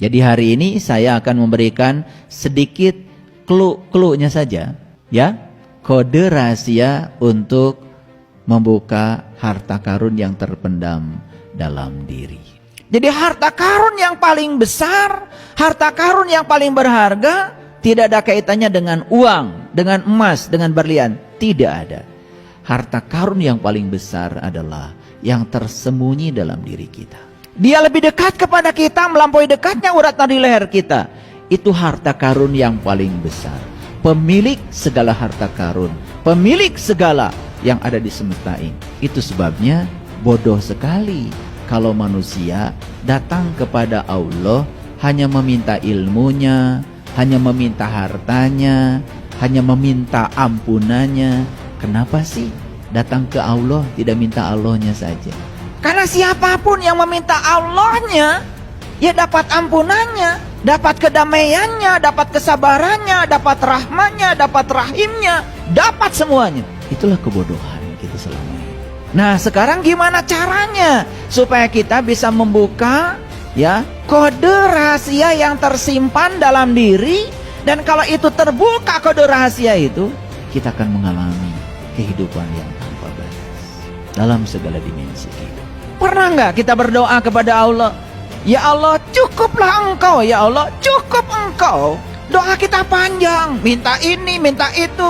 Jadi hari ini saya akan memberikan sedikit clue-nya saja, ya, kode rahasia untuk membuka harta karun yang terpendam dalam diri. Jadi harta karun yang paling besar, harta karun yang paling berharga, tidak ada kaitannya dengan uang, dengan emas, dengan berlian. Tidak ada. Harta karun yang paling besar adalah yang tersembunyi dalam diri kita. Dia lebih dekat kepada kita, melampaui dekatnya urat nadi leher kita. Itu harta karun yang paling besar. Pemilik segala harta karun, pemilik segala yang ada di semesta ini. Itu sebabnya bodoh sekali kalau manusia datang kepada Allah hanya meminta ilmunya, hanya meminta hartanya, hanya meminta ampunannya. Kenapa sih datang ke Allah tidak minta Allahnya saja? Karena siapapun yang meminta Allahnya, ya dapat ampunannya, dapat kedamaiannya, dapat kesabarannya, dapat rahmannya, dapat rahimnya, dapat semuanya. Itulah kebodohan kita selama ini. Nah, sekarang gimana caranya supaya kita bisa membuka, ya, kode rahasia yang tersimpan dalam diri, dan kalau itu terbuka kode rahasia itu, kita akan mengalami kehidupan yang tanpa batas dalam segala dimensi kehidupan. Pernah nggak kita berdoa kepada Allah, ya Allah cukuplah Engkau, ya Allah cukup Engkau. Doa kita panjang, minta ini, minta itu,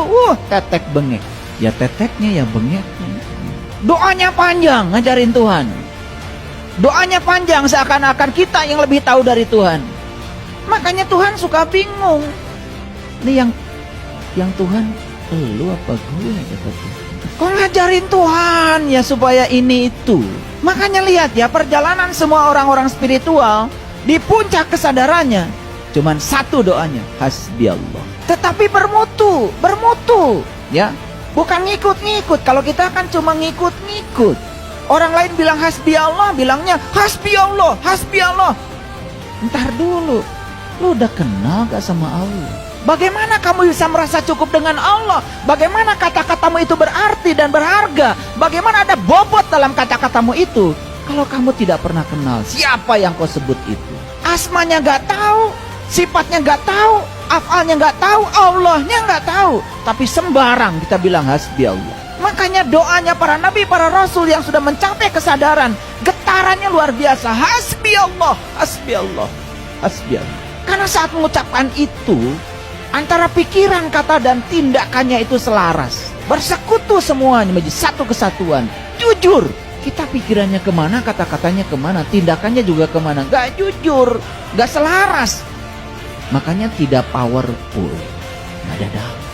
tetek bengek. Ya teteknya, ya bengeknya. Doanya panjang, ngajarin Tuhan. Doanya panjang, seakan-akan kita yang lebih tahu dari Tuhan. Makanya Tuhan suka bingung. Ini yang Tuhan, lu apa gue, kata Tuhan. Kok ngajarin Tuhan ya supaya ini itu. Makanya lihat ya, perjalanan semua orang-orang spiritual, di puncak kesadarannya cuman satu doanya, hasbi Allah. Tetapi bermutu, ya. Bukan ngikut-ngikut. Kalau kita kan cuma ngikut-ngikut. Orang lain bilang hasbi Allah, bilangnya hasbi Allah, hasbi Allah. Ntar dulu, lu udah kenal gak sama Allah? Bagaimana kamu bisa merasa cukup dengan Allah? Bagaimana kata-katamu itu berarti dan berharga? Bagaimana ada bobot dalam kata-katamu itu? Kalau kamu tidak pernah kenal siapa yang kau sebut itu, asmanya gak tahu, sifatnya gak tahu, afalnya gak tahu, Allahnya gak tahu, tapi sembarang kita bilang hasbi Allah. Makanya doanya para nabi, para rasul yang sudah mencapai kesadaran, getarannya luar biasa. Hasbi Allah, hasbi Allah, hasbi Allah. Karena saat mengucapkan itu, antara pikiran, kata, dan tindakannya itu selaras, bersekutu semuanya menjadi satu kesatuan. Jujur, kita pikirannya kemana, kata-katanya kemana, tindakannya juga kemana. Gak jujur, gak selaras. Makanya tidak powerful, gak ada damai.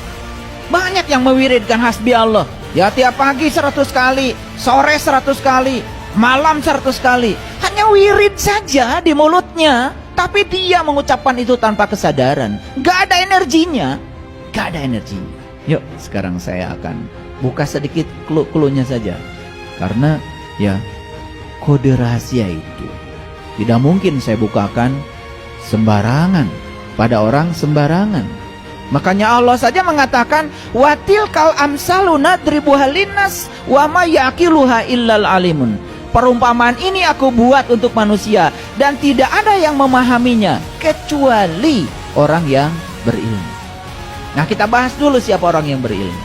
Banyak yang mewiridkan hasbi Allah, ya tiap pagi 100 kali, sore 100 kali, malam 100 kali. Hanya wirid saja di mulutnya, tapi dia mengucapkan itu tanpa kesadaran. Gak ada energinya. Gak ada energinya. Yuk, sekarang saya akan buka sedikit clue-nya saja. Karena ya, kode rahasia itu tidak mungkin saya bukakan sembarangan pada orang sembarangan. Makanya Allah saja mengatakan, watil kal amsalu nadribuha linnas wa ma yaqiluha illal alimun. Perumpamaan ini aku buat untuk manusia, dan tidak ada yang memahaminya kecuali orang yang berilmu. Nah, kita bahas dulu siapa orang yang berilmu.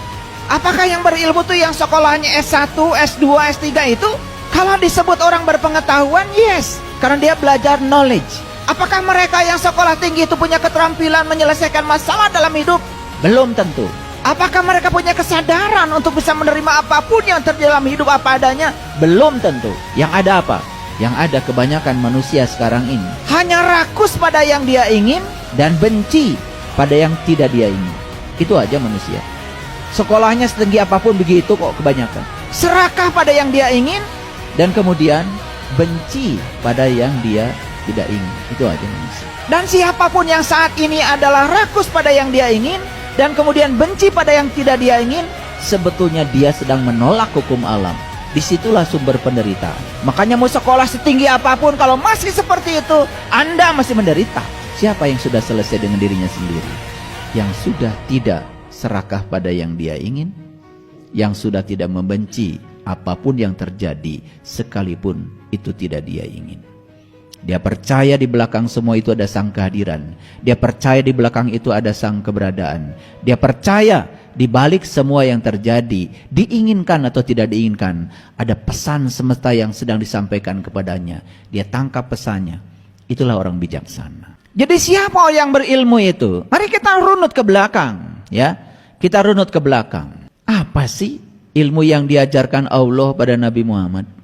Apakah yang berilmu itu yang sekolahnya S1, S2, S3 itu? Kalau disebut orang berpengetahuan, yes, karena dia belajar knowledge. Apakah mereka yang sekolah tinggi itu punya keterampilan menyelesaikan masalah dalam hidup? Belum tentu. Apakah mereka punya kesadaran untuk bisa menerima apapun yang terjadi dalam hidup apa adanya? Belum tentu. Yang ada apa? Yang ada kebanyakan manusia sekarang ini hanya rakus pada yang dia ingin dan benci pada yang tidak dia ingin. Itu aja manusia. Sekolahnya setinggi apapun begitu kok kebanyakan. Serakah pada yang dia ingin dan kemudian benci pada yang dia tidak ingin. Itu aja manusia. Dan siapapun yang saat ini adalah rakus pada yang dia ingin dan kemudian benci pada yang tidak dia ingin, sebetulnya dia sedang menolak hukum alam. Disitulah sumber penderitaan. Makanya mau sekolah setinggi apapun, kalau masih seperti itu, Anda masih menderita. Siapa yang sudah selesai dengan dirinya sendiri? Yang sudah tidak serakah pada yang dia ingin, yang sudah tidak membenci apapun yang terjadi sekalipun itu tidak dia ingin. Dia percaya di belakang semua itu ada sang kehadiran. Dia percaya di belakang itu ada sang keberadaan. Dia percaya di balik semua yang terjadi, diinginkan atau tidak diinginkan, ada pesan semesta yang sedang disampaikan kepadanya. Dia tangkap pesannya. Itulah orang bijaksana. Jadi siapa yang berilmu itu? Mari kita runut ke belakang, ya. Kita runut ke belakang. Apa sih ilmu yang diajarkan Allah pada Nabi Muhammad?